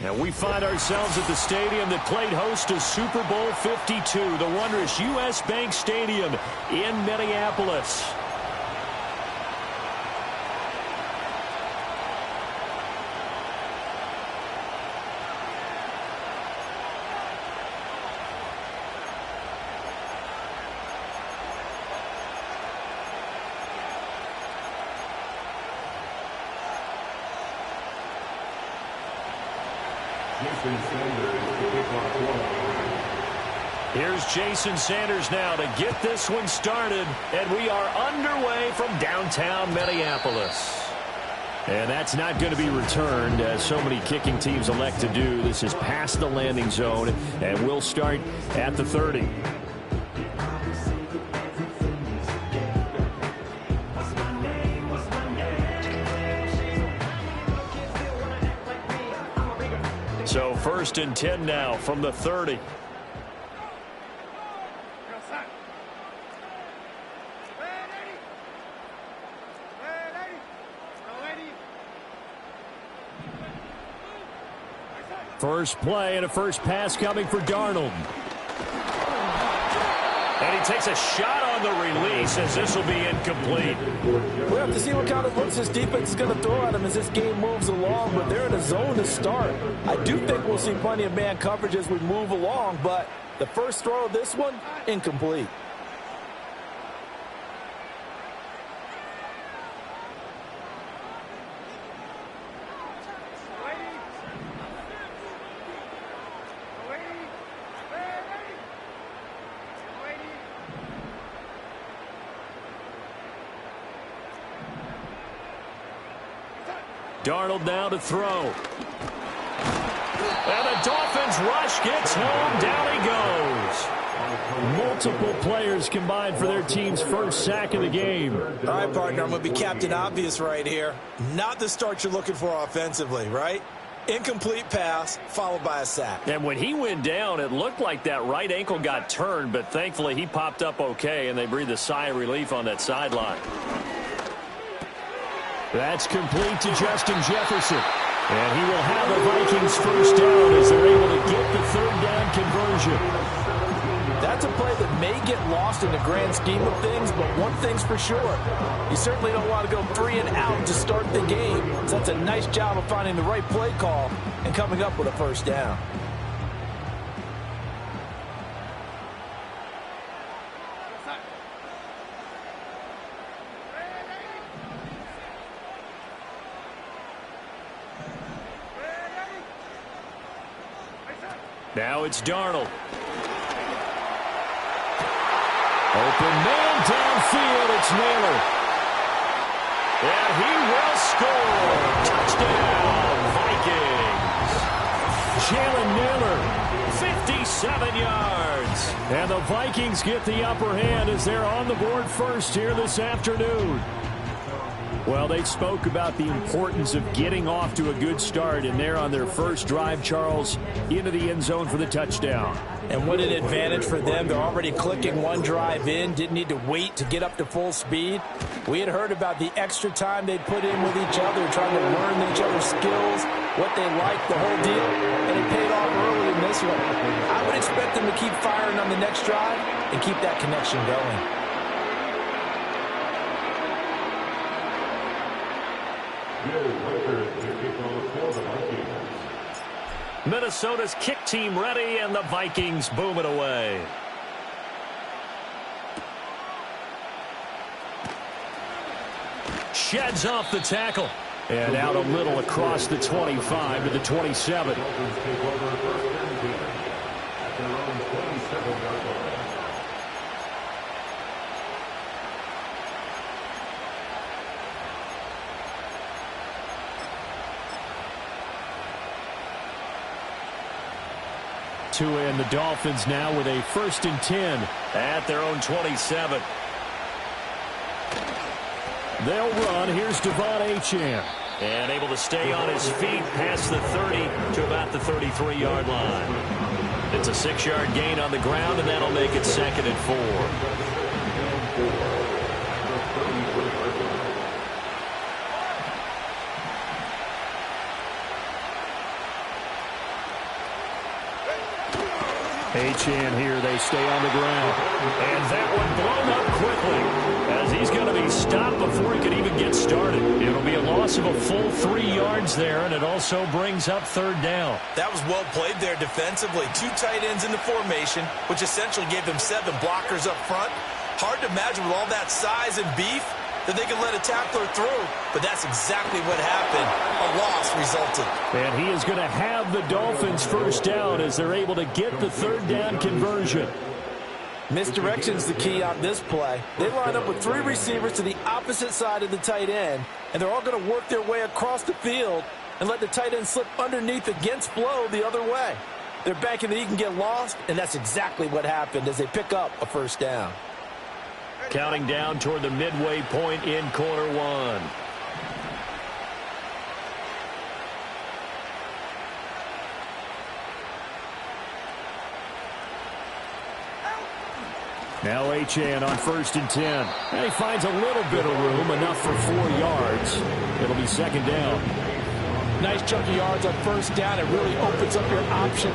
And we find ourselves at the stadium that played host to Super Bowl 52, the wondrous U.S. Bank Stadium in Minneapolis. Here's Jason Sanders now to get this one started, and we are underway from downtown Minneapolis. And that's not going to be returned, as so many kicking teams elect to do. This is past the landing zone, and we'll start at the 30. So 1st and 10 now from the 30. First play and a first pass coming for Darnold. And he takes a shot on the release as this will be incomplete. We'll have to see what kind of looks this defense is going to throw at him as this game moves along, but they're in a zone to start. I do think we'll see plenty of man coverage as we move along, but the first throw of this one, incomplete. Darnold now to throw. And the Dolphins rush gets home. Down he goes. Multiple players combined for their team's first sack of the game. All right, partner, I'm going to be Captain Obvious right here. Not the start you're looking for offensively, right? Incomplete pass followed by a sack. And when he went down, it looked like that right ankle got turned, but thankfully he popped up okay, and they breathed a sigh of relief on that sideline. That's complete to Justin Jefferson. And he will have the Vikings first down as they're able to get the third down conversion. That's a play that may get lost in the grand scheme of things, but one thing's for sure. You certainly don't want to go 3 and out to start the game. So that's a nice job of finding the right play call and coming up with a first down. Now it's Darnold. Open man downfield. It's Naylor. And he will score. Touchdown, Vikings. Jalen Naylor, 57 yards. And the Vikings get the upper hand as they're on the board first here this afternoon. Well, they spoke about the importance of getting off to a good start, and they're on their first drive, Charles, into the end zone for the touchdown. And what an advantage for them. They're already clicking one drive in, didn't need to wait to get up to full speed. We had heard about the extra time they'd put in with each other, trying to learn each other's skills, what they liked, the whole deal, and it paid off early in this one. I would expect them to keep firing on the next drive and keep that connection going. Minnesota's kick team ready, and the Vikings boom it away. Sheds off the tackle. And out a little across the 25 to the 27. And the Dolphins now with a 1st and 10 at their own 27. They'll run. Here's Devon Achane. And able to stay on his feet past the 30 to about the 33-yard line. It's a 6-yard gain on the ground, and that'll make it 2nd and 4. Achane here, they stay on the ground. And that one blown up quickly as he's going to be stopped before he could even get started. It'll be a loss of a full 3 yards there, and it also brings up third down. That was well played there defensively. 2 tight ends in the formation, which essentially gave them 7 blockers up front. Hard to imagine with all that size and beef that they can let a tackler through, but that's exactly what happened. A loss resulted. And he is going to have the Dolphins first down as they're able to get the third down conversion. Misdirection's the key on this play. They line up with 3 receivers to the opposite side of the tight end, and they're all going to work their way across the field and let the tight end slip underneath against flow the other way. They're banking that he can get lost, and that's exactly what happened as they pick up a first down. Counting down toward the midway point in quarter 1. Now Achane on 1st and 10. And he finds a little bit of room, enough for 4 yards. It'll be second down. Nice chunk of yards on first down. It really opens up your option.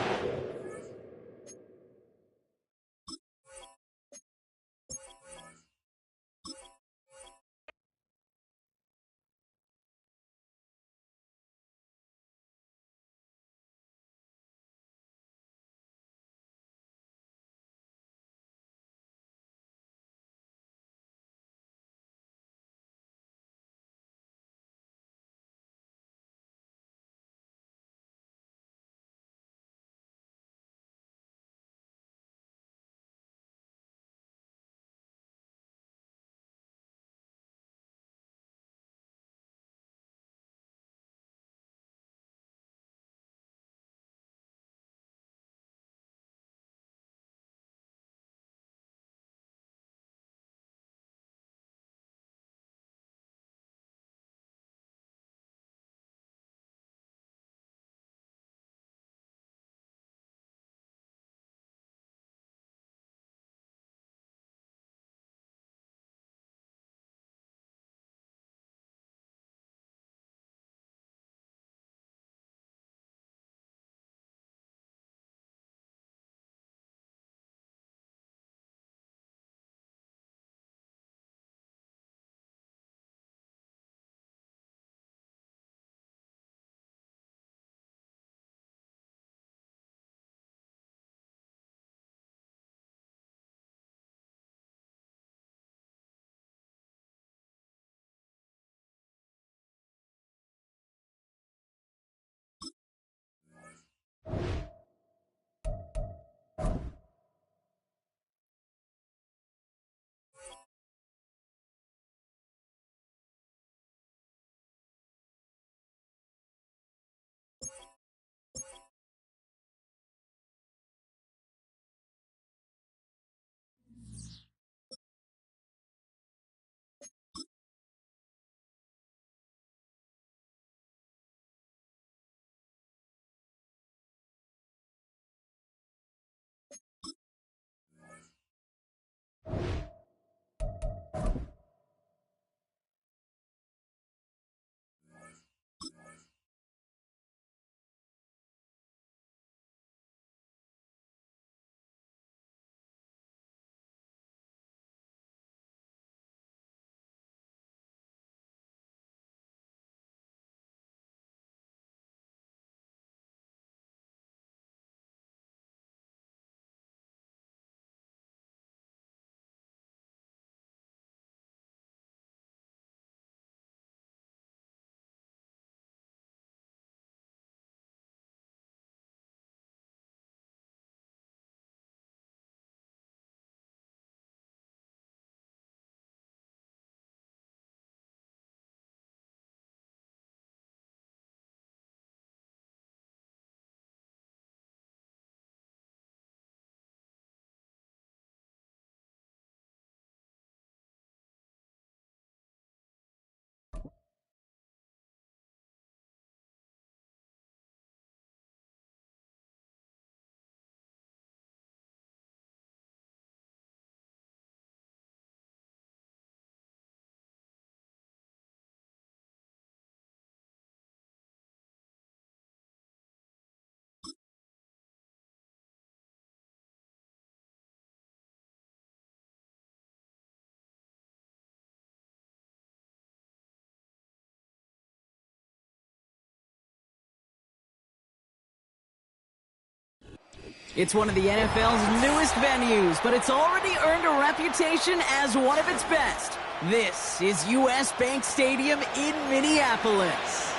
It's one of the NFL's newest venues, but it's already earned a reputation as one of its best. This is U.S. Bank Stadium in Minneapolis.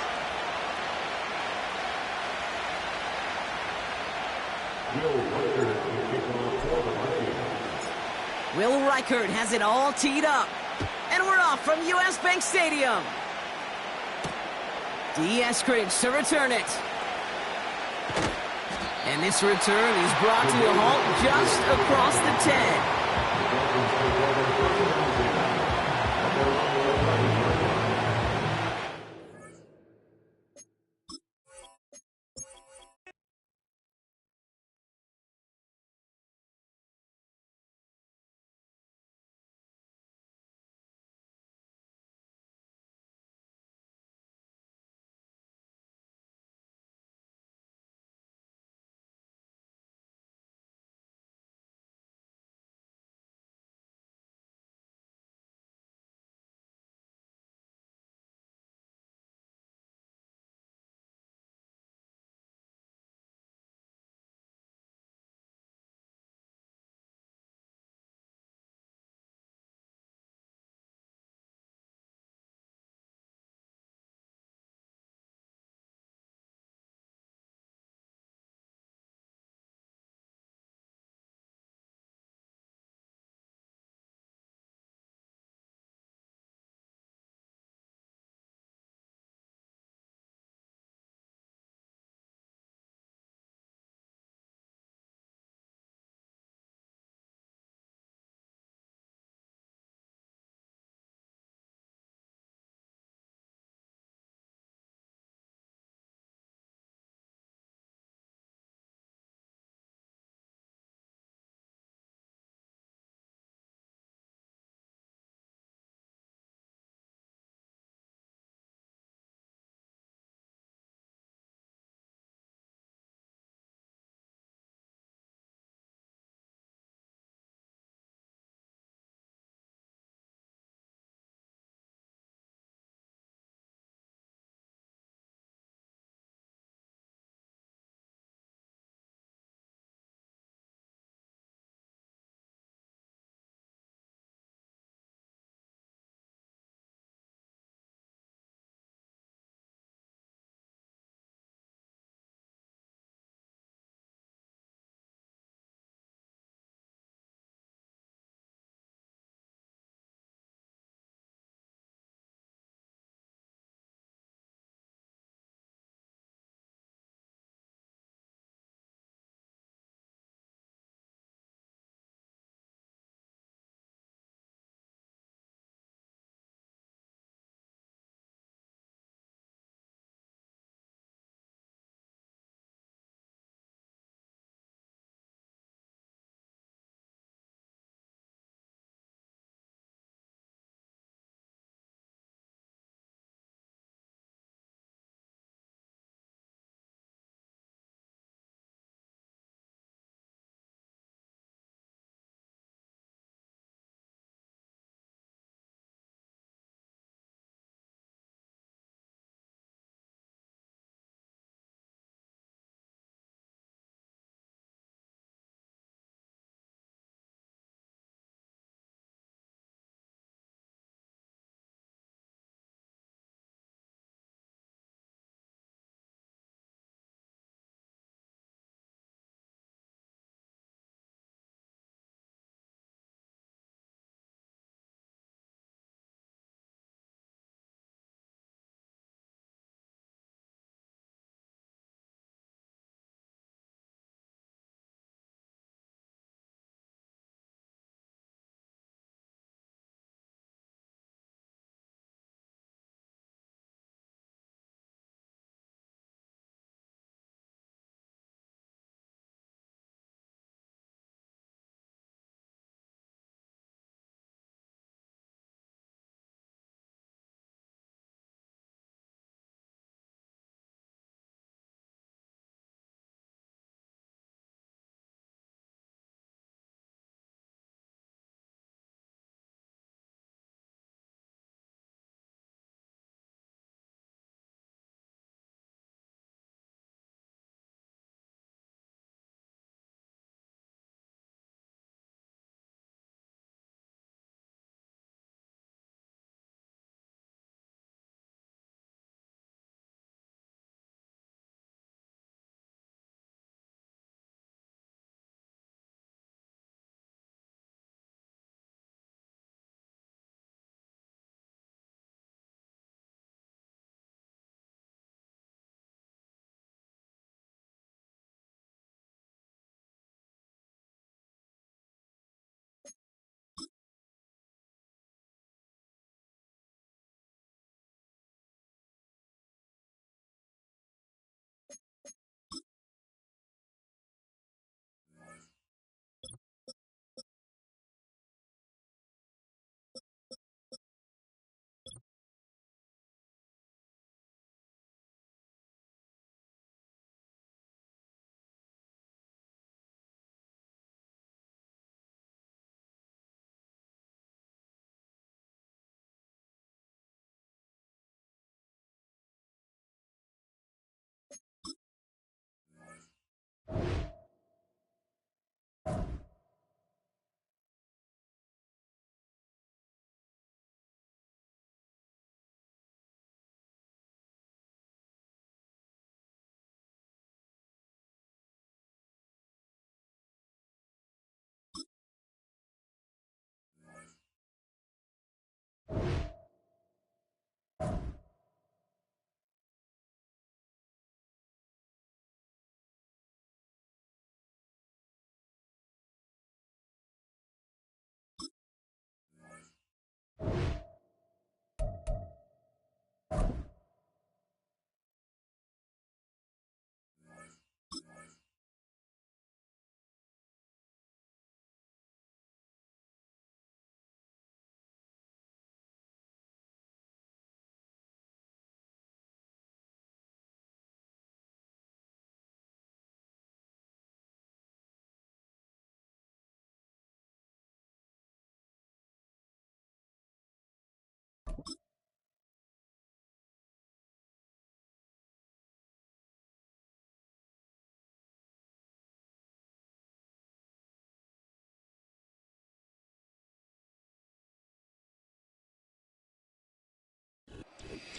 Will Reichert has it all teed up. And we're off from U.S. Bank Stadium. D. Eskridge to return it. And this return is brought to a halt just across the 10.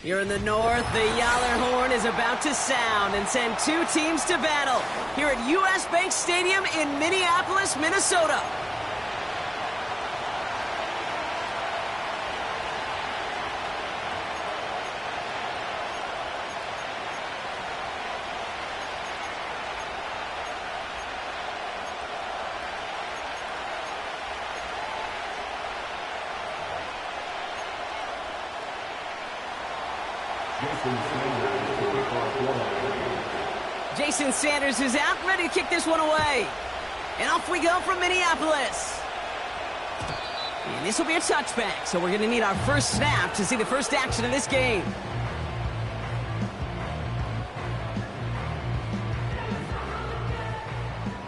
Here in the north, the Yaller horn is about to sound and send two teams to battle here at U.S. Bank Stadium in Minneapolis, Minnesota. Jason Sanders is out, ready to kick this one away. And off we go from Minneapolis. And this will be a touchback, so we're going to need our first snap to see the first action of this game.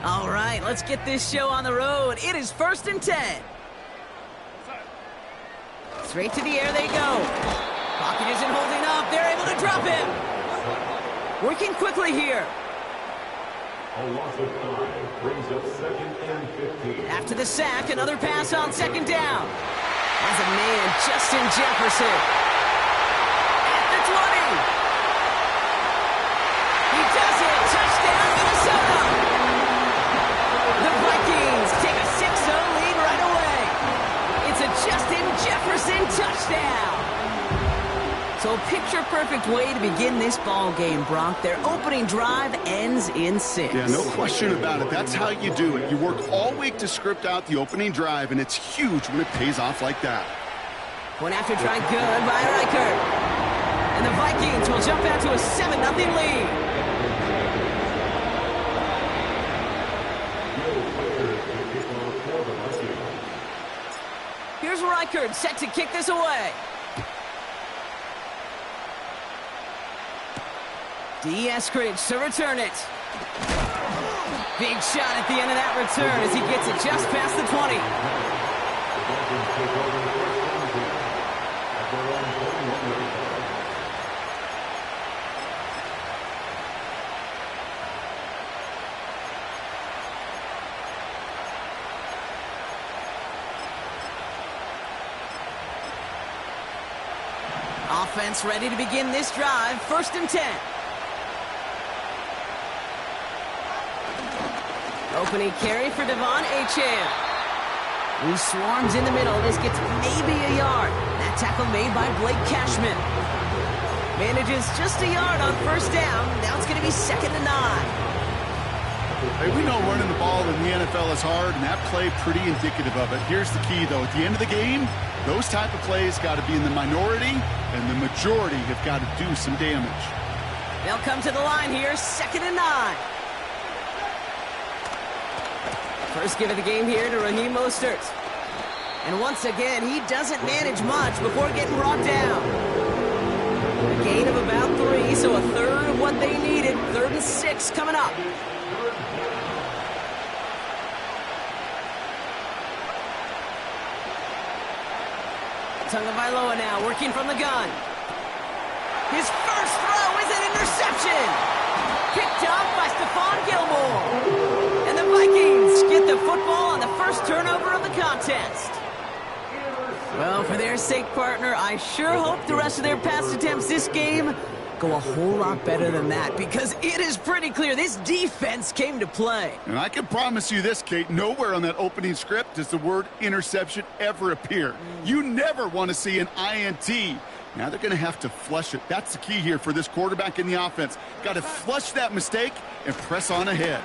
All right, let's get this show on the road. It is 1st and 10. Straight to the air they go. Pocket isn't holding up. They're able to drop him. Working quickly here. A loss of 5 brings up 2nd and 15. After the sack, another pass on 2nd down. As a man, Justin Jefferson. At the 20. He does it. Touchdown, Minnesota. The Vikings take a 6-0 lead right away. It's a Justin Jefferson touchdown. So a picture-perfect way to begin this ball game, Brock. Their opening drive ends in 6. Yeah, no question about it. That's how you do it. You work all week to script out the opening drive, and it's huge when it pays off like that. Point after try good by Reichert. And the Vikings will jump out to a 7-0 lead. Here's Reichert set to kick this away. D. Eskridge to return it. Big shot at the end of that return as he gets it just past the 20. Offense ready to begin this drive. 1st and 10. Opening carry for Devon Achane. He swarms in the middle. This gets maybe a yard. That tackle made by Blake Cashman. Manages just a yard on 1st down. Now it's going to be 2nd and 9. Hey, we know running the ball in the NFL is hard, and that play pretty indicative of it. Here's the key, though. At the end of the game, those type of plays got to be in the minority, and the majority have got to do some damage. They'll come to the line here. 2nd and 9. First give of the game here to Raheem Mostert. And once again, he doesn't manage much before getting brought down. A gain of about 3, so a third of what they needed. 3rd and 6 coming up. Tagovailoa now working from the gun. His first throw is an interception. Picked up by Stephon Gilmore. And the Vikings get the football on the first turnover of the contest. Well, for their sake, partner, I sure hope the rest of their pass attempts this game go a whole lot better than that, because it is pretty clear this defense came to play. And I can promise you this, Kate, nowhere on that opening script does the word interception ever appear. You never want to see an INT. Now they're going to have to flush it. That's the key here for this quarterback in the offense. Got to flush that mistake and press on ahead.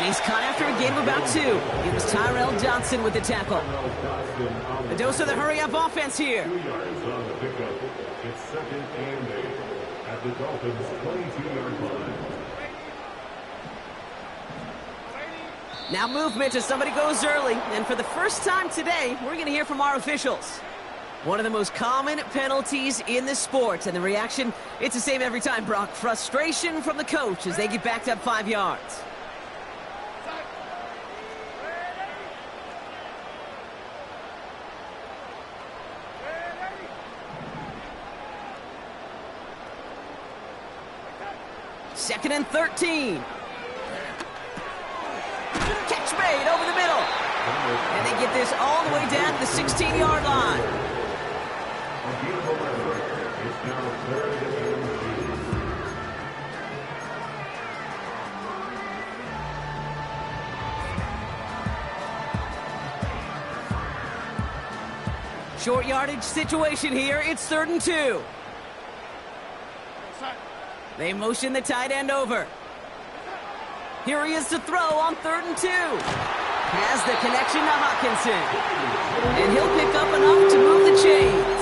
And he's caught after a gain of about 2. It was Tyrell Johnson with the tackle. A dose of the hurry-up offense here. 2 yards on the pickup. It's 2nd and 8 at the Dolphins' 22-yard line. Now movement as somebody goes early. And for the first time today, we're going to hear from our officials. One of the most common penalties in the sport. And the reaction, it's the same every time, Brock. Frustration from the coach as they get backed up 5 yards. Second and 13. Catch made over the middle. And they get this all the way down to the 16-yard line. Short yardage situation here. It's 3rd and 2. They motion the tight end over. Here he is to throw on 3rd and 2. Has the connection to Hawkinson. And he'll pick up enough to move the chains.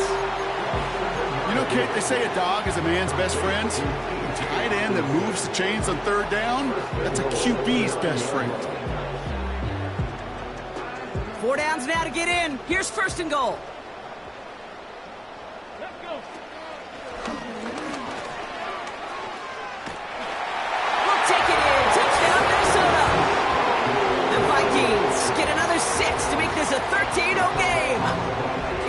You know, Kate, they say a dog is a man's best friend. A tight end that moves the chains on 3rd down, that's a QB's best friend. 4 downs now to get in. Here's 1st and goal. Get another 6 to make this a 13-0 game.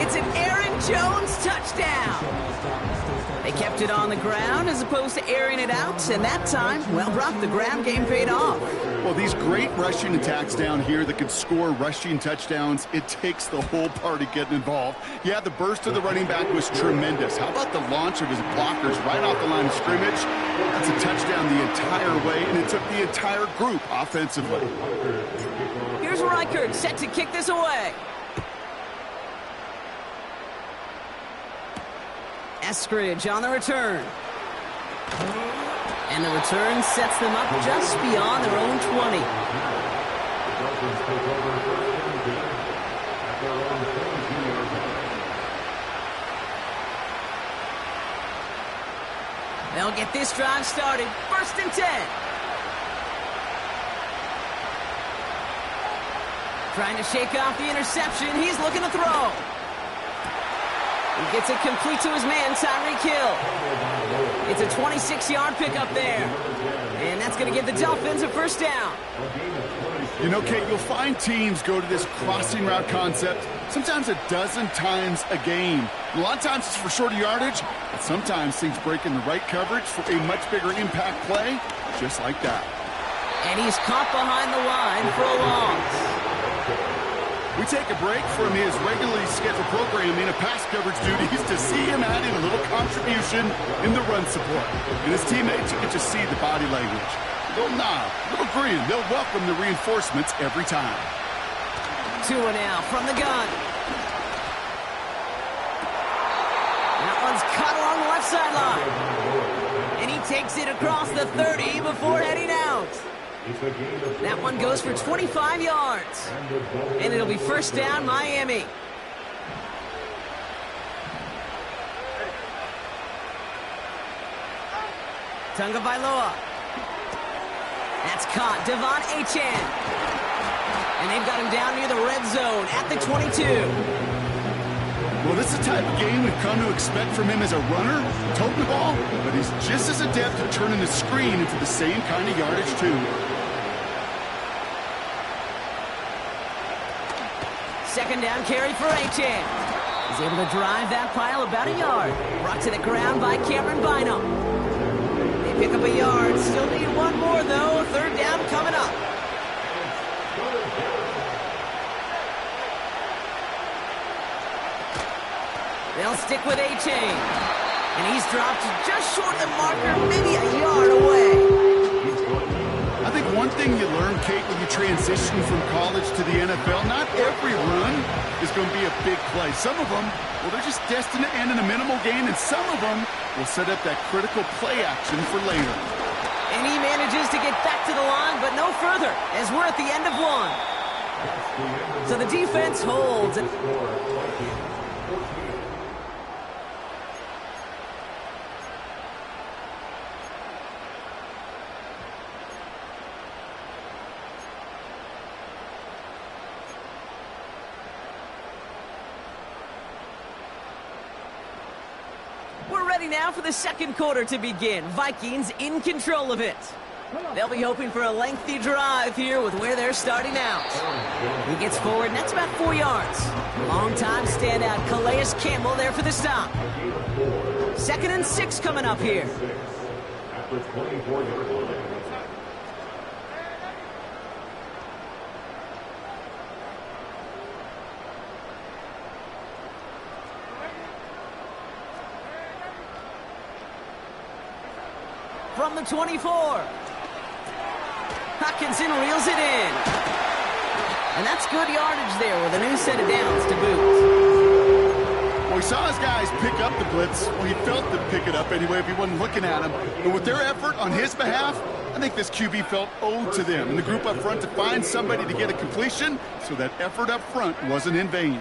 It's an Aaron Jones touchdown. They kept it on the ground as opposed to airing it out, and that time, well, Brock, the ground game paid off. Well, these great rushing attacks down here that can score rushing touchdowns, it takes the whole party getting involved. Yeah, the burst of the running back was tremendous. How about the launch of his blockers right off the line of scrimmage? That's a touchdown the entire way, and it took the entire group offensively. Here's Reichert set to kick this away. Eskridge on the return. And the return sets them up just beyond their own 20. They'll get this drive started. 1st and 10. Trying to shake off the interception. He's looking to throw. He gets it complete to his man, Tyreek Hill. It's a 26-yard pickup there. And that's going to give the Dolphins a 1st down. You know, Kate, you'll find teams go to this crossing route concept sometimes a dozen times a game. A lot of times it's for shorter yardage, but sometimes things break in the right coverage for a much bigger impact play, just like that. And he's caught behind the line for a loss. We take a break from his regularly scheduled programming of pass coverage duties to see him add in a little contribution in the run support. And his teammates, you get to see the body language. A little nod, a little grin. They'll welcome the reinforcements every time. Tua now from the gun. That one's caught along the left sideline. And he takes it across the 30 before heading out. That one goes for 25 yards. And it'll be 1st down, Miami. Tunga Bailoa. That's caught. Devon Achane. And they've got him down near the red zone at the 22. Well, this is the type of game we've come to expect from him as a runner, toting the ball, but he's just as adept at turning the screen into the same kind of yardage, too. Second down carry for Achane. He's able to drive that pile about a yard. Brought to the ground by Cameron Bynum. They pick up a yard. Still need one more, though. 3rd down coming up. They'll stick with Achane. And he's dropped just short of the marker, maybe a yard away. I think one thing you learn, Kate, when you transition from college to the NFL, not every run is going to be a big play. Some of them, well, they're just destined to end in a minimal gain, and some of them will set up that critical play action for later. And he manages to get back to the line, but no further, as we're at the end of one. So the defense holds. We're ready now for the second quarter to begin. Vikings in control of it. They'll be hoping for a lengthy drive here with where they're starting out. He gets forward, and that's about 4 yards. Long-time standout Calais Campbell there for the stop. 2nd and 6 coming up here. At the 24-yard line. From the 24. Hockenson reels it in. And that's good yardage there with a new set of downs to boot. Well, we saw his guys pick up the blitz. Well, he felt them pick it up anyway if he wasn't looking at him. But with their effort on his behalf, I think this QB felt owed to them. And the group up front to find somebody to get a completion, so that effort up front wasn't in vain.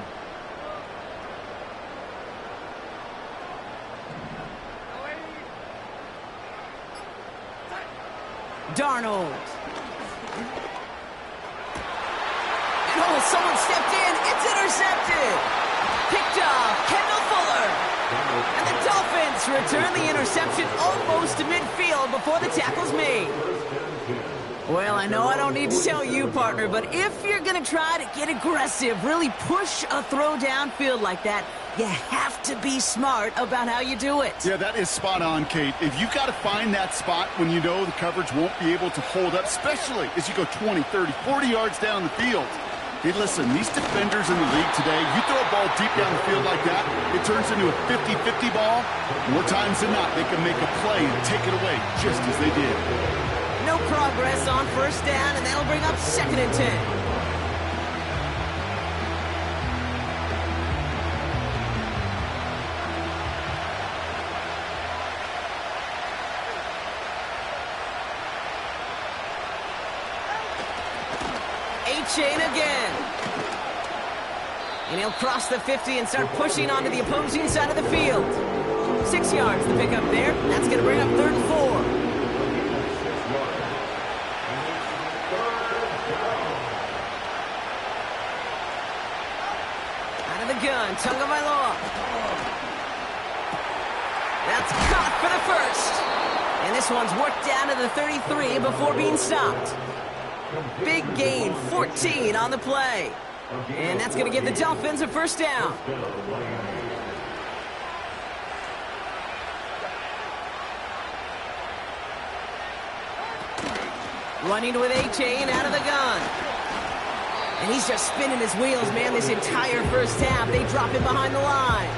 Darnold. Oh, someone stepped in. It's intercepted. Picked off Kendall Fuller. And the Dolphins return the interception almost to midfield before the tackle's made. Well, I know I don't need to tell you, partner, but if you're going to try to get aggressive, really push a throw downfield like that, you have to be smart about how you do it. Yeah, that is spot on, Kate. If you've got to find that spot when you know the coverage won't be able to hold up, especially as you go 20, 30, 40 yards down the field. Hey, listen, these defenders in the league today, you throw a ball deep down the field like that, it turns into a 50-50 ball. More times than not, they can make a play and take it away just as they did. No progress on first down, and that'll bring up 2nd and 10. Chain again. And he'll cross the 50 and start pushing onto the opposing side of the field. 6 yards to pick up there. That's going to bring up 3rd and 4. Out of the gun, Tagovailoa. That's caught for the first. And this one's worked down to the 33 before being stopped. Big gain, 14 on the play. And that's going to give the Dolphins a first down. Running with A-Chain out of the gun. And he's just spinning his wheels, man, this entire first half. They drop him behind the line.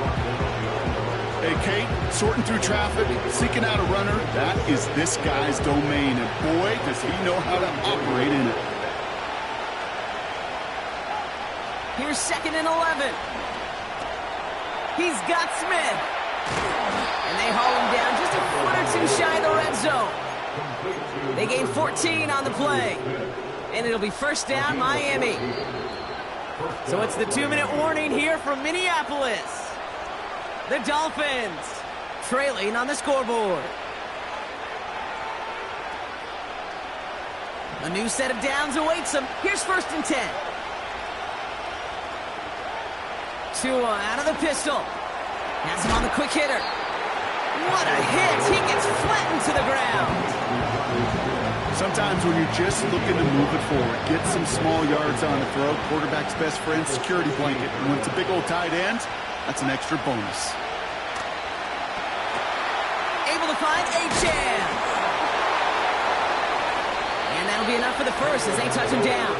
Hey, Kate, sorting through traffic, seeking out a runner, that is this guy's domain. And boy, does he know how to operate in it. Here's 2nd and 11. He's got Smith. And they haul him down just a foot or two shy of the red zone. They gain 14 on the play. And it'll be first down, Miami. So it's the 2-minute warning here from Minneapolis. The Dolphins trailing on the scoreboard. A new set of downs awaits them. Here's 1st and 10. Tua out of the pistol. Has him on the quick hitter. What a hit. He gets flattened to the ground. Sometimes when you're just looking to move it forward, get some small yards on the throw, quarterback's best friend, security blanket. And when it's a big old tight end, that's an extra bonus. Able to find A-Chan. And that'll be enough for the first as they touch him down.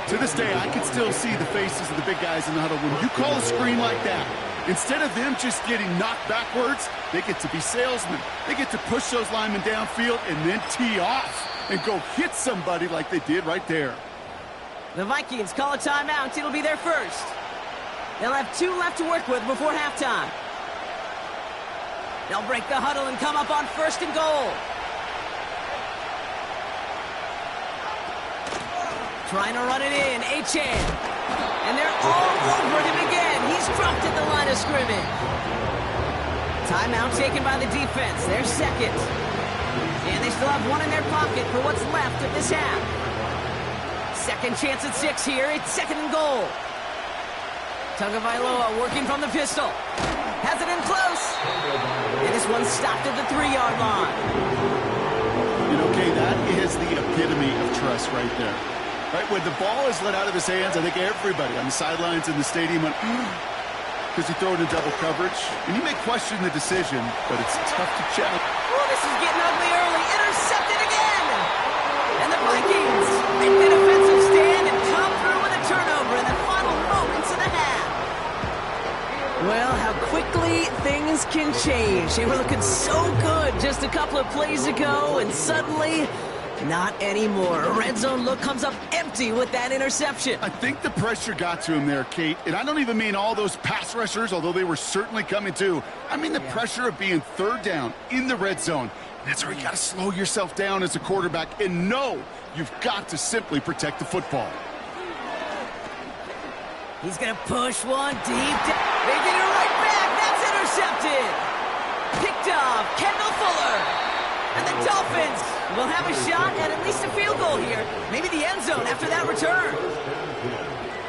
To this day, I can still see the faces of the big guys in the huddle. When you call a screen like that, instead of them just getting knocked backwards, they get to be salesmen. They get to push those linemen downfield and then tee off and go hit somebody like they did right there. The Vikings call a timeout. It'll be their first. They'll have 2 left to work with before halftime. They'll break the huddle and come up on 1st and goal. Trying to run it in, Achan. And they're all over him again. He's dropped at the line of scrimmage. Timeout taken by the defense. Their second. And they still have one in their pocket for what's left of this half. Second chance at 6 here. It's second and goal. Tagovailoa working from the pistol. Has it in close. And this one's stopped at the 3-yard line. You know, Kay, that is the epitome of trust right there. Right, when the ball is let out of his hands, I think everybody on the sidelines in the stadium went, because you throw it in double coverage. And you may question the decision, but it's tough to check. Oh, this is getting ugly early. Intercepted again. And the Vikings make the defensive stand and come through with a turnover in the final moments of the half. Well, how quickly things can change. They were looking so good just a couple of plays ago, and suddenly, not anymore. A red zone look comes up empty with that interception. I think the pressure got to him there, Kate. And I don't even mean all those pass rushers, although they were certainly coming too. I mean the pressure of being third down in the red zone. That's where you got to slow yourself down as a quarterback and know you've got to simply protect the football. He's going to push one deep. They get it right back. That's intercepted. Picked off. Kendall Fuller. And the Dolphins will have a shot at least a field goal here. Maybe the end zone after that return.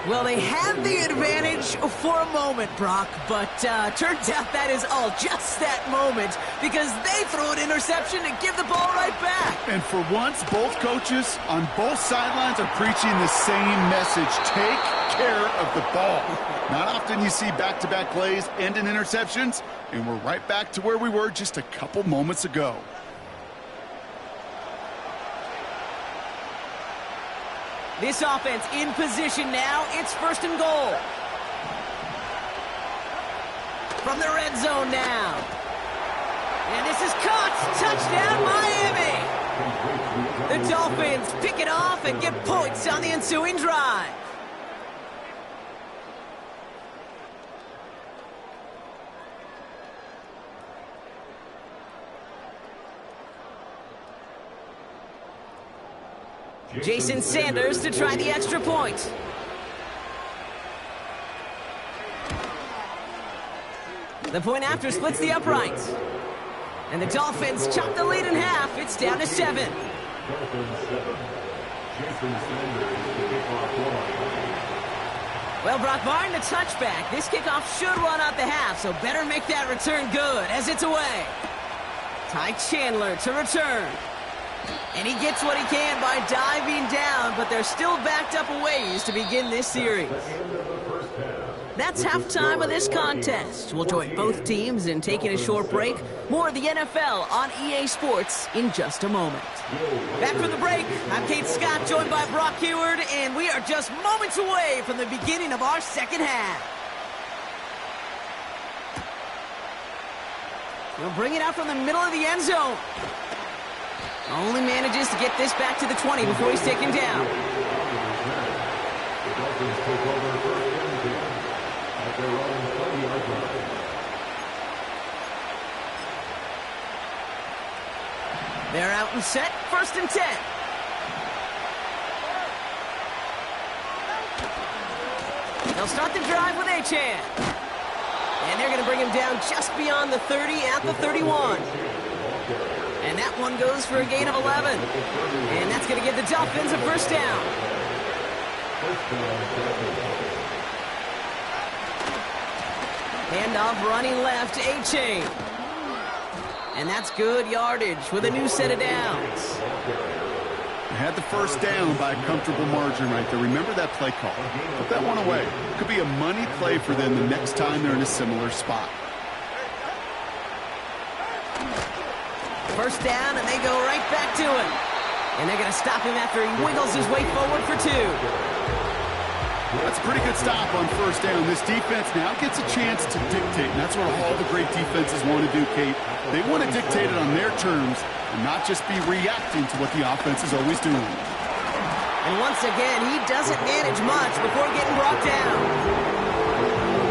Well, they had the advantage for a moment, Brock, but turns out that is all just that moment because they throw an interception and give the ball right back. And for once, both coaches on both sidelines are preaching the same message. Take care of the ball. Not often you see back-to-back plays end in interceptions, and we're right back to where we were just a couple moments ago. This offense in position now. It's first and goal. From the red zone now. And this is caught. Touchdown, Miami. The Dolphins pick it off and get points on the ensuing drive. Jason Sanders to try the extra point. The point after splits the uprights. And the Dolphins chop the lead in half. It's down to 7. Well, Brock Martin, a touchback. This kickoff should run out the half, so better make that return good as it's away. Ty Chandler to return. And he gets what he can by diving down, but they're still backed up a ways to begin this series. That's halftime of this contest. We'll join both teams in taking a short break. More of the NFL on EA Sports in just a moment. Back from the break, I'm Kate Scott, joined by Brock Heward, and we are just moments away from the beginning of our second half. We'll bring it out from the middle of the end zone. Only manages to get this back to the 20 before he's taken down. They're out and set, first and 10. They'll start the drive with Achan. And they're going to bring him down just beyond the 30 at the 31. And that one goes for a gain of 11. And that's going to give the Dolphins a first down. Handoff running left to Achan. And that's good yardage with a new set of downs. They had the first down by a comfortable margin right there. Remember that play call. Put that one away. Could be a money play for them the next time they're in a similar spot. First down, and they go right back to him. And they're going to stop him after he wiggles his way forward for 2. That's a pretty good stop on first down. This defense now gets a chance to dictate, and that's what all the great defenses want to do, Kate. They want to dictate it on their terms and not just be reacting to what the offense is always doing. And once again, he doesn't manage much before getting brought down.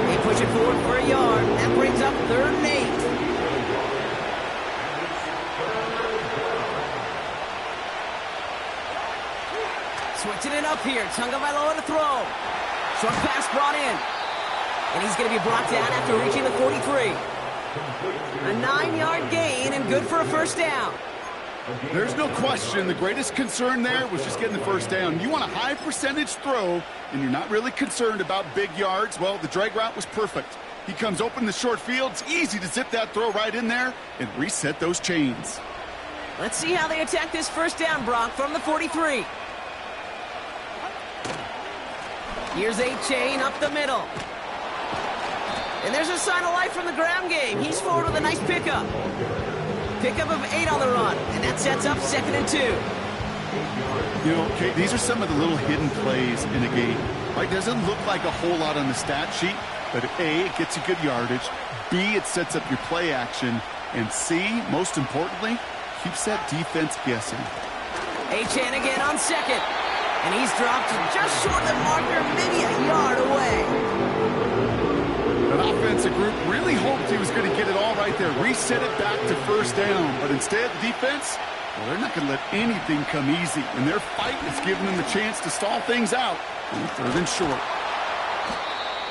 They push it forward for a yard. That brings up 3rd and 8. Switching it up here. Tagovailoa to throw. Short pass brought in. And he's going to be brought down after reaching the 43. A 9-yard gain and good for a first down. There's no question the greatest concern there was just getting the first down. You want a high percentage throw, and you're not really concerned about big yards. Well, the drag route was perfect. He comes open in the short field. It's easy to zip that throw right in there and reset those chains. Let's see how they attack this first down, Brock, from the 43. Here's A-Chain up the middle. And there's a sign of life from the ground game. He's forward with a nice pickup. Pickup of 8 on the run, and that sets up 2nd and 2. You know, okay, these are some of the little hidden plays in a game. Right? Doesn't look like a whole lot on the stat sheet, but A, it gets you good yardage. B, it sets up your play action. And C, most importantly, keeps that defense guessing. A-Chan again on 2nd. And he's dropped just short of the marker, maybe a yard away. That offensive group really hoped he was going to get it all right there, reset it back to first down. But instead, the defense, well, they're not going to let anything come easy. And their fight is giving them a chance to stall things out on 3rd and short.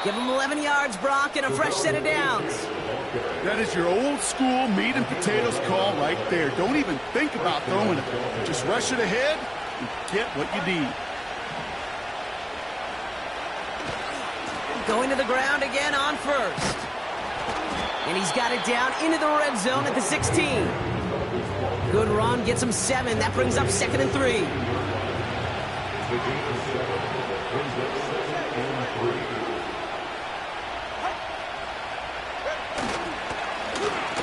Give him 11 yards, Brock, and a fresh set of downs. That is your old school meat and potatoes call right there. Don't even think about throwing it. Just rush it ahead and get what you need. Going to the ground again on 1st. And he's got it down into the red zone at the 16. Good run, gets him 7. That brings up 2nd and 3.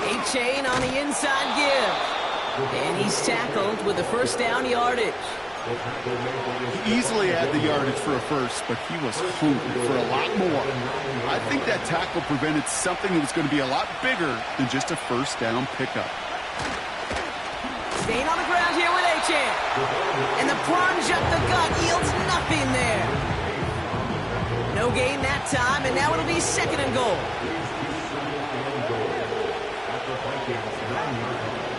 A-Chain on the inside give. And he's tackled with the first down yardage. He easily had the yardage for a first, but he was hungry for a lot more. I think that tackle prevented something that was going to be a lot bigger than just a first down pickup. Staying on the ground here with A-Chan. And the plunge up the gut yields nothing there. No gain that time, and now it'll be 2nd and goal.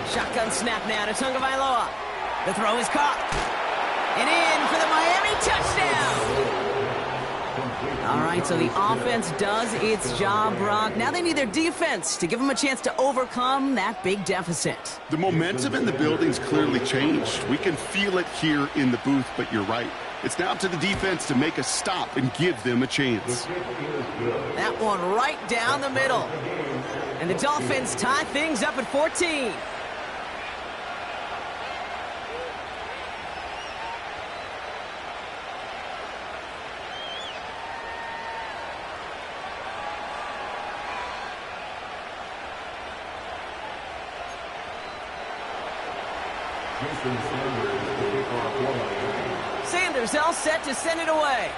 Shotgun snap now to Tagovailoa. The throw is caught. And in for the Miami touchdown. All right, so the offense does its job, Brock. Now they need their defense to give them a chance to overcome that big deficit. The momentum in the building's clearly changed. We can feel it here in the booth, but you're right. It's now up to the defense to make a stop and give them a chance. That one right down the middle. And the Dolphins tie things up at 14. Sanders all set to send it away.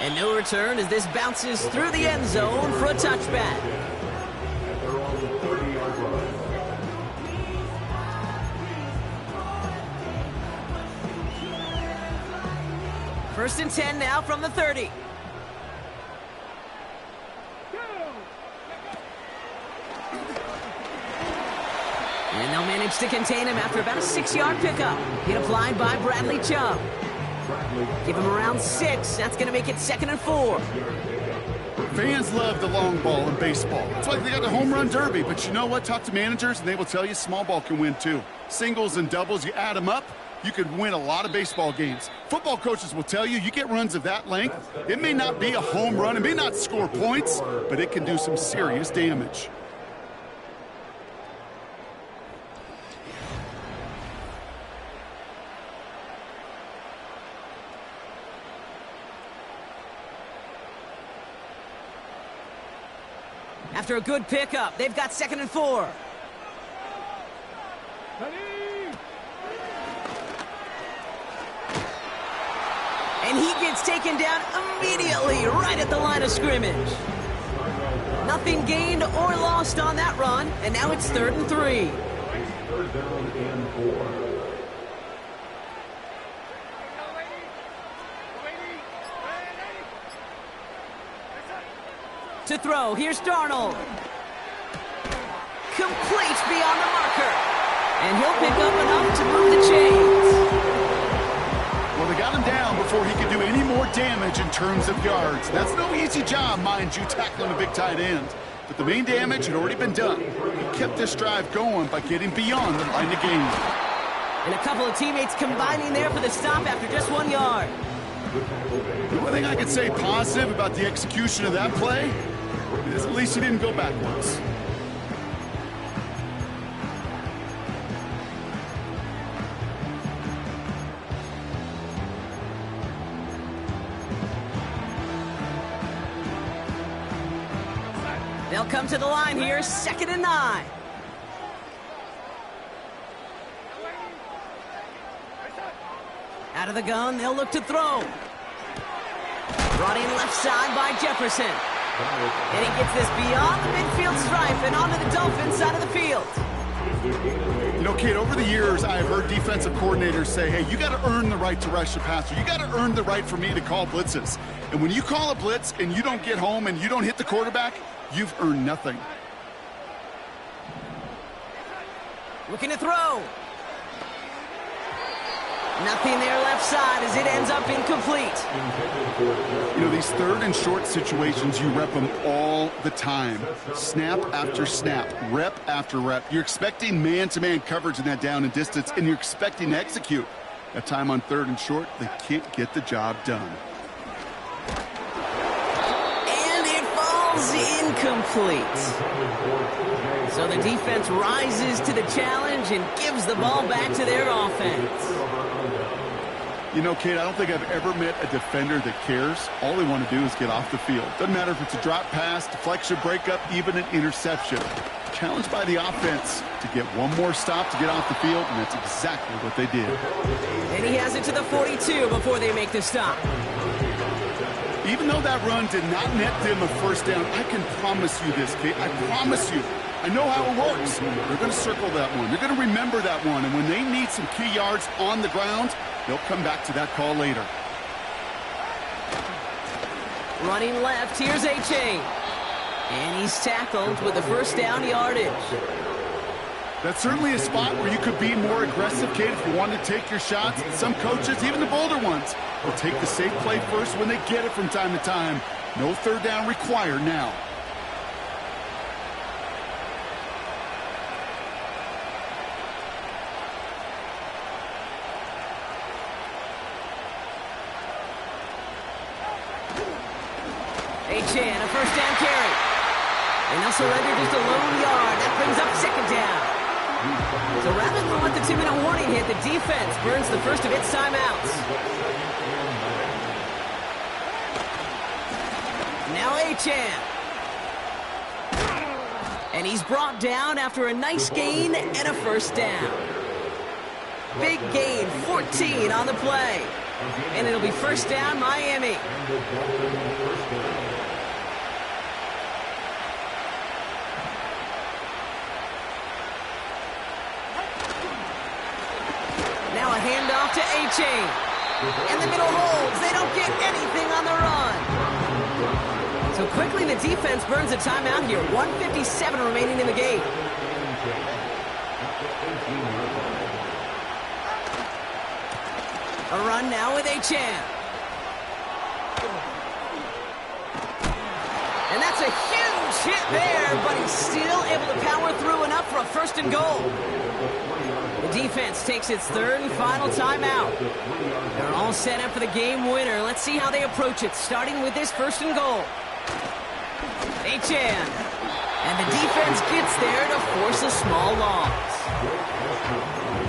And no return as this bounces through the end zone for a touchback. First and 10 now from the 30. And they'll manage to contain him after about a 6-yard pickup. Hit applied by Bradley Chubb. Give him around 6. That's going to make it 2nd and 4. Fans love the long ball in baseball. It's like they got the home run derby. But you know what? Talk to managers, and they will tell you small ball can win too. Singles and doubles, you add them up, you could win a lot of baseball games. Football coaches will tell you, you get runs of that length, it may not be a home run, it may not score points, but it can do some serious damage. After a good pickup, they've got 2nd and 4. And he gets taken down immediately right at the line of scrimmage. Nothing gained or lost on that run, and now it's 3rd and 3. Third down and 4. To throw, here's Darnold. Complete beyond the marker. And he'll pick up enough to move the chains. Well, they got him down before he could do any more damage in terms of yards. That's no easy job, mind you, tackling a big tight end. But the main damage had already been done. He kept this drive going by getting beyond the line of game. And a couple of teammates combining there for the stop after just 1 yard. The only thing I could say positive about the execution of that play is at least he didn't go backwards. They'll come to the line here, 2nd and 9. Out of the gun, they'll look to throw. Running left side by Jefferson. And he gets this beyond the midfield stripe and onto the Dolphins side of the field. You know, kid, over the years, I've heard defensive coordinators say, hey, you got to earn the right to rush the passer. You got to earn the right for me to call blitzes. And when you call a blitz and you don't get home and you don't hit the quarterback, you've earned nothing. Looking to throw. Nothing there left side as it ends up incomplete. You know, these 3rd and short situations, you rep them all the time. Snap after snap, rep after rep. You're expecting man-to-man coverage in that down and distance, and you're expecting to execute. That time on 3rd and short, they can't get the job done. And it falls incomplete. So the defense rises to the challenge and gives the ball back to their offense. You know, Kate, I don't think I've ever met a defender that cares. All they want to do is get off the field. Doesn't matter if it's a drop pass, deflection, breakup, even an interception. Challenged by the offense to get one more stop to get off the field, and that's exactly what they did. And he has it to the 42 before they make the stop. Even though that run did not net them a first down, I can promise you this, Kate. I promise you. I know how it works. They're going to circle that one. They're going to remember that one. And when they need some key yards on the ground, they'll come back to that call later. Running left, here's A-Chain. And he's tackled with the first down yardage. That's certainly a spot where you could be more aggressive, Kate, if you want to take your shots. Some coaches, even the bolder ones, will take the safe play first when they get it from time to time. No 3rd down required now. A-Chan, a first down carry. And they'll surrender just a lone yard. That brings up 2nd down. So rather than let the 2-minute warning hit, the defense burns the first of its timeouts. Now A-Chan. And he's brought down after a nice gain and a first down. Big gain, 14 on the play. And it'll be first down, Miami. Now a handoff to A-Chain. And the middle holds. They don't get anything on the run. So quickly the defense burns a timeout here. 1:57 remaining in the game. A run now with A-Chan. And that's a huge hit there, but he's still able to power through enough for a 1st and goal. The defense takes its 3rd and final timeout. They're all set up for the game winner. Let's see how they approach it, starting with this 1st and goal. A-Chan. And the defense gets there to force a small loss.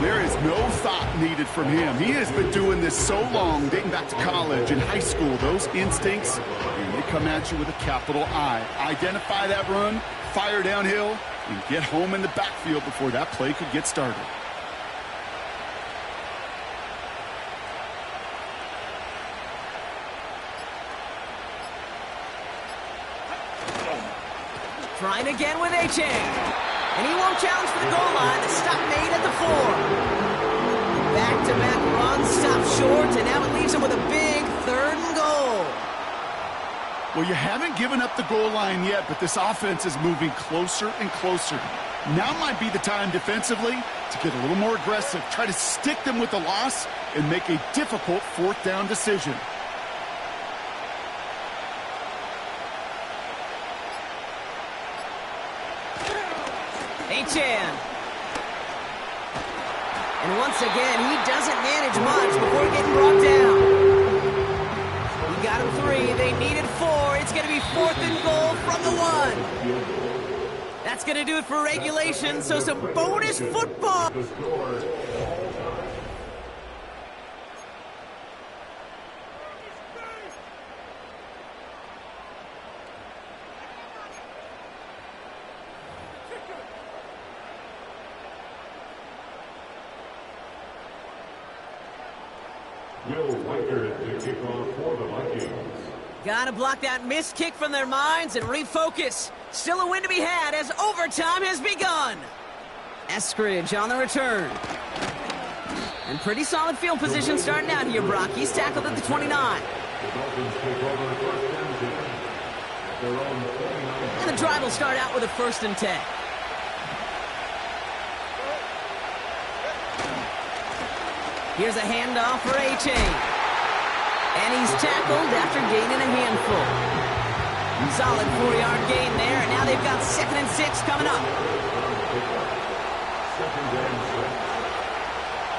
There is no thought needed from him. He has been doing this so long, dating back to college and high school. Those instincts, and they come at you with a capital I. Identify that run, fire downhill, and get home in the backfield before that play could get started. Trying again with A-Chain. And he won't challenge for the goal line. The stop made at the 4. Back-to-back runs, stop short, and now it leaves him with a big 3rd and goal. Well, you haven't given up the goal line yet, but this offense is moving closer and closer. Now might be the time defensively to get a little more aggressive. Try to stick them with the loss and make a difficult fourth down decision. Achan. And once again, he doesn't manage much before getting brought down. He got him 3. They needed 4. It's going to be 4th and goal from the 1. That's going to do it for regulation, so some bonus football. To kick off for the Vikings. Gotta block that missed kick from their minds and refocus. Still a win to be had as overtime has begun. Eskridge on the return. And pretty solid field position starting out here, Brock. He's tackled at the 29. The Dolphins take over first and 10. Their own 49. And the drive will start out with a 1st and 10. Here's a handoff for Achan. And he's tackled after gaining a handful. Solid 4-yard gain there, and now they've got 2nd and 6 coming up.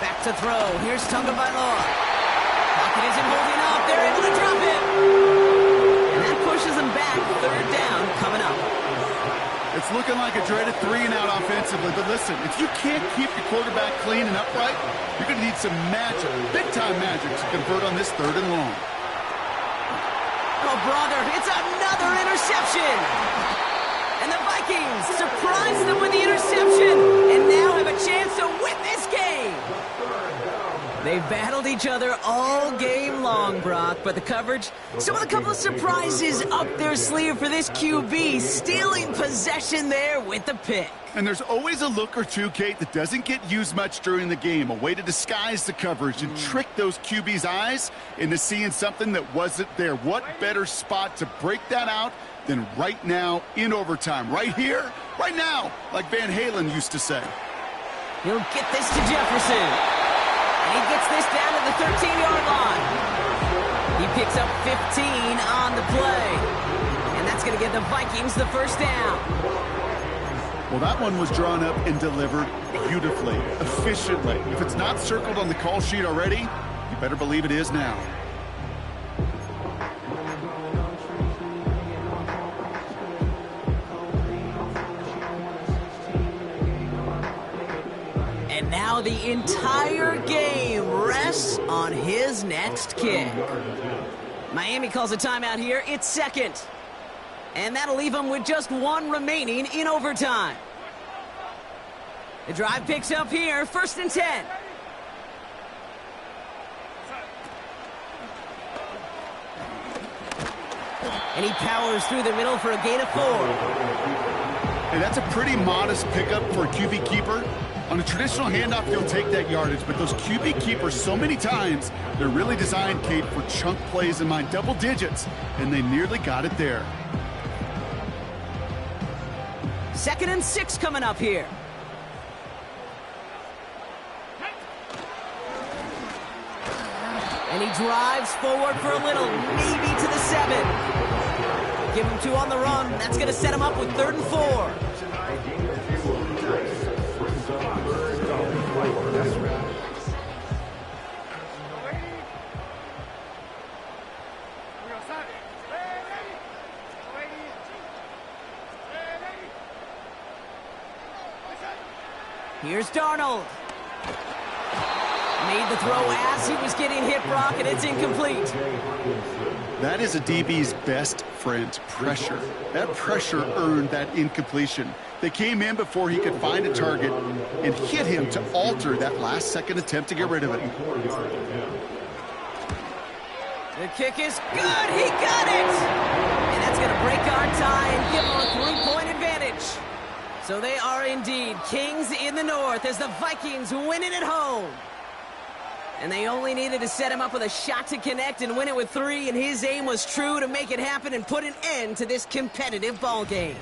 Back to throw. Here's Tagovailoa. Pocket isn't holding up. They're able to drop it. And that pushes them back. 3rd down coming up. It's looking like a dreaded 3-and-out offensively, but listen, if you can't keep your quarterback clean and upright, you're going to need some magic, big-time magic, to convert on this 3rd and long. Oh, brother, it's another interception! And the Vikings surprise them with the interception, and now have a chance to win this game! They've battled each other all game long, Brock, but the coverage, some of the couple of surprises up their sleeve for this QB, stealing possession there with the pick. And there's always a look or two, Kate, that doesn't get used much during the game, a way to disguise the coverage and trick those QB's eyes into seeing something that wasn't there. What better spot to break that out than right now in overtime? Right here, right now, like Van Halen used to say. He'll get this to Jefferson. And he gets this down to the 13-yard line. He picks up 15 on the play. And that's going to give the Vikings the 1st down. Well, that one was drawn up and delivered beautifully, efficiently. If it's not circled on the call sheet already, you better believe it is now. And now the entire game rests on his next kick. Miami calls a timeout here. It's 2nd. And that'll leave them with just 1 remaining in overtime. The drive picks up here, 1st and 10. And he powers through the middle for a gain of 4. And that's a pretty modest pickup for a QB keeper. On a traditional handoff, you'll take that yardage, but those QB keepers, so many times, they're really designed, Kate, for chunk plays in mind, double digits, and they nearly got it there. 2nd and 6 coming up here. And he drives forward for a little, maybe to the 7. Give him 2 on the run. That's going to set him up with 3rd and 4. Here's Darnold. Made the throw as he was getting hit, Brock, and it's incomplete. That is a DB's best friend, pressure. That pressure earned that incompletion. They came in before he could find a target and hit him to alter that last-second attempt to get rid of it. The kick is good. He got it. And that's going to break our tie and give them a 3-point advantage. So they are indeed kings in the north as the Vikings win it at home. And they only needed to set him up with a shot to connect and win it with 3, and his aim was true to make it happen and put an end to this competitive ball game.